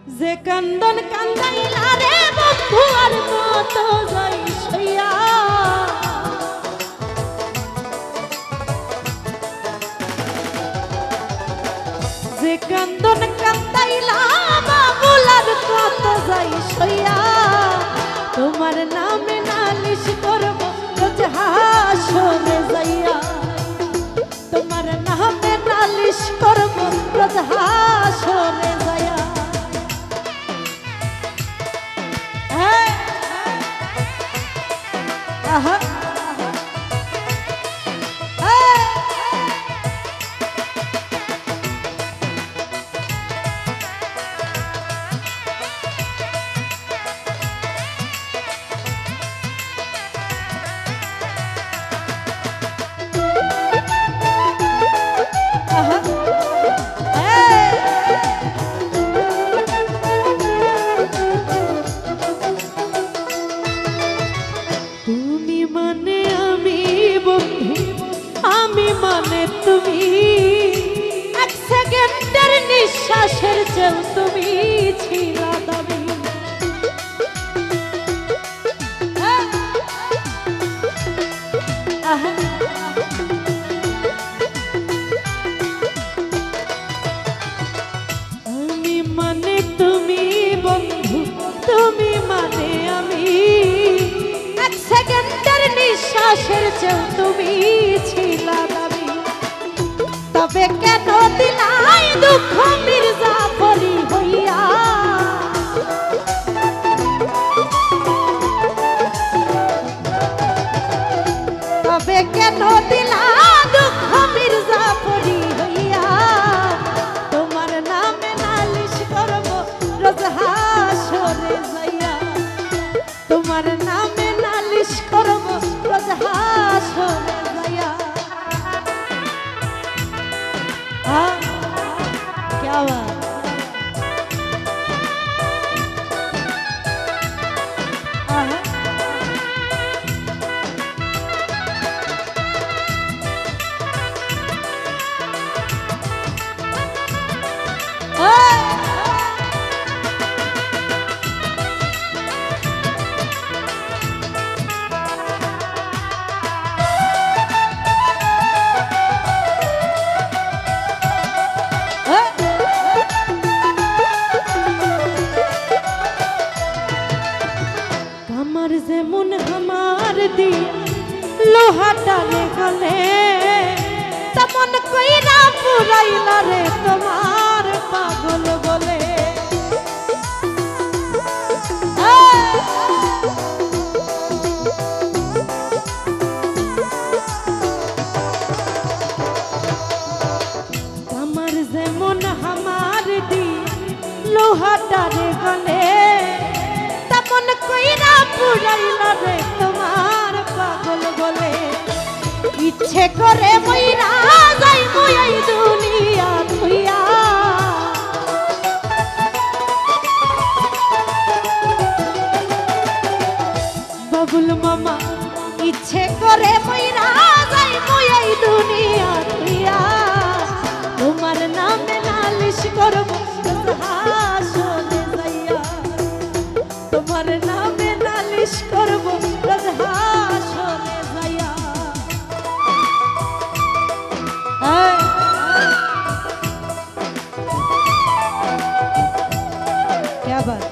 যে কান্দন কান্দাইলা রে বন্ধু আর কত যাই সইয়া যে কান্দন কান্দাইলা বাবুল আর কত যাই সইয়া তোমার নামে নালিশ করব রোজ হাসরে যাইয়া তোমার নামে নালিশ করব রোজ হাসরে যাইয়া আহা তুমি এক সেকেন্ডের নিঃশ্বাসের চেয়েও তুমি ছিলা দাবি আমি মানে তুমি বন্ধু তুমি মানে আমি এক সেকেন্ডের নিঃশ্বাসের চেয়েও তুমি ছিলা দাবি তবে কেন দিলাই দুঃখ মির্জাফরি হইয়া তবে কেন দিলা দুঃখ মির্জাফরি হইয়া তোমার নামে নালিশ করব রোজ হাসরে যাইয়া তোমার নামে নালিশ করব রোজ হাসরে যাইয়া क्या बात যেমন আমার দি লোহাটারে গলে তেমন কইরা পুরাইলা রে তোমার পাগল বলে আমার যেমন আমার দি লোহাটারে গলে তেমন কইরা পুরাইলা রে তোমার পাগল বলে ইচ্ছে করে মইরা যাই মই এই দুনিয়া থুইয়া বাবুল মামা ইচ্ছে করে মইরা যাই মই এই দুনিয়া থুইয়া তোমার নামে নালিশ করব হাসরে যাইয়া তোমার নামে নালিশ করব রোজ হাসরে যাইয়া क्या बात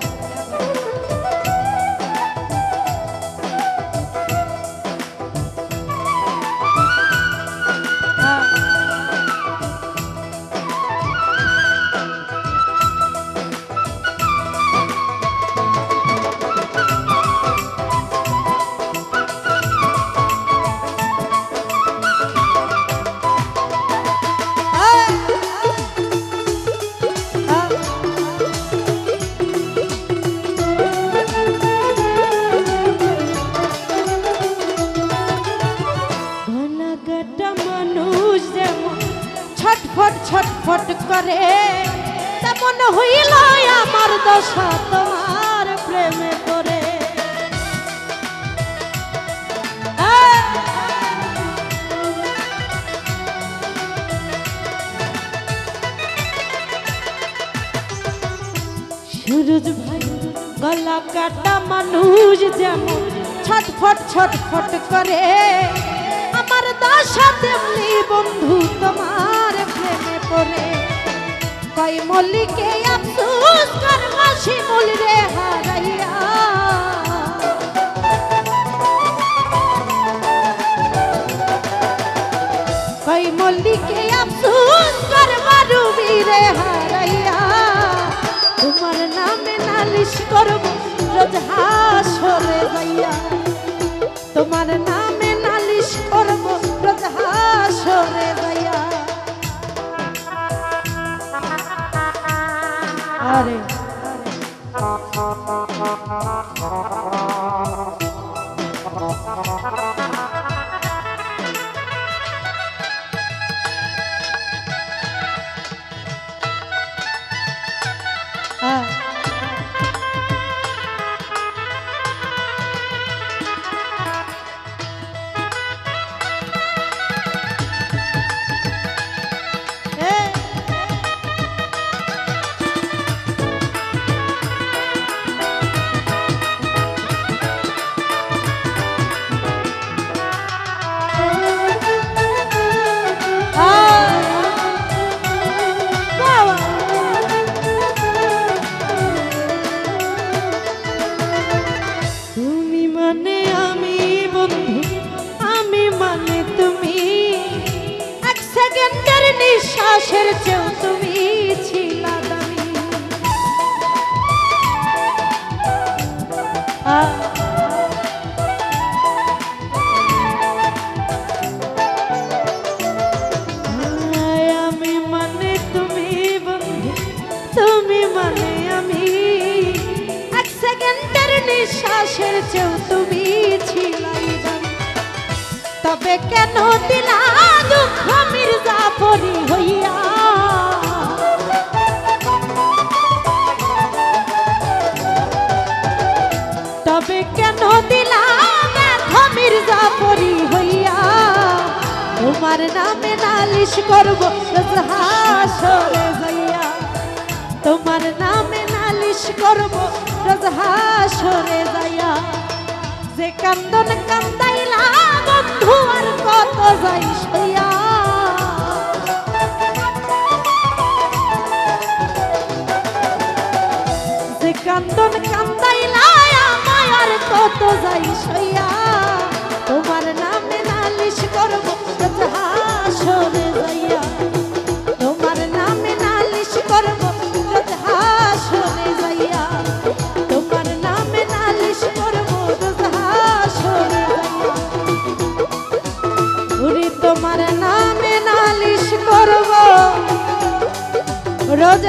ছটফট করে তেমন হইল আমার দশা তোমার প্রেমে করে সুরজ ভাই গলা কাটা মানুষ যেমন ছটফট ছটফট করে, আমার দশা তেমনি বন্ধু তোমার প্রেমে পড়ে। কই মল্লিকে আফসোস করবা শিমুল রে হারাইয়া, কই মল্লিকে আফসোস করবা রুবি রে হারাইয়া। তোমার নামে নালিশ করব রোজ হাসরে যাইয়া, তোমার নামে নালিশ করব রোজ হাসরে যাইয়া। আরে নিঃশ্বাসের চেয়েও তুমি ছিলা দামি। আমি মানে তুমি বন্ধু, তুমি মানে আমি, এক সেকেন্ডের নিঃশ্বাসের চেয়েও তুমি ছিলাই দামি। তবে কেন দিলা দুঃখ মির্জাফরি হইয়া, তবে কেন দিলা ব্যথা মির্জাফরি হইয়া। তোমার নামে নালিশ করব রোজ হাসরে যাইয়া, তোমার নামে নালিশ করব রোজ হাসরে যাইয়া। যে কান্দন কান্দাইলা বন্ধু আর কত যাই সইয়া, যে কান্দন কান্দাইলা আমায় আর কত যাই সইয়া। তোমার নামে নালিশ করব রোজ হাসরে যাইয়া, তোমার নামে নালিশ করব রোজ হাসরে যাইয়া, তোমার নামে নালিশ করব রোজ হাসরে যাইয়া। ওরে তোমার নামে নালিশ করব রোজ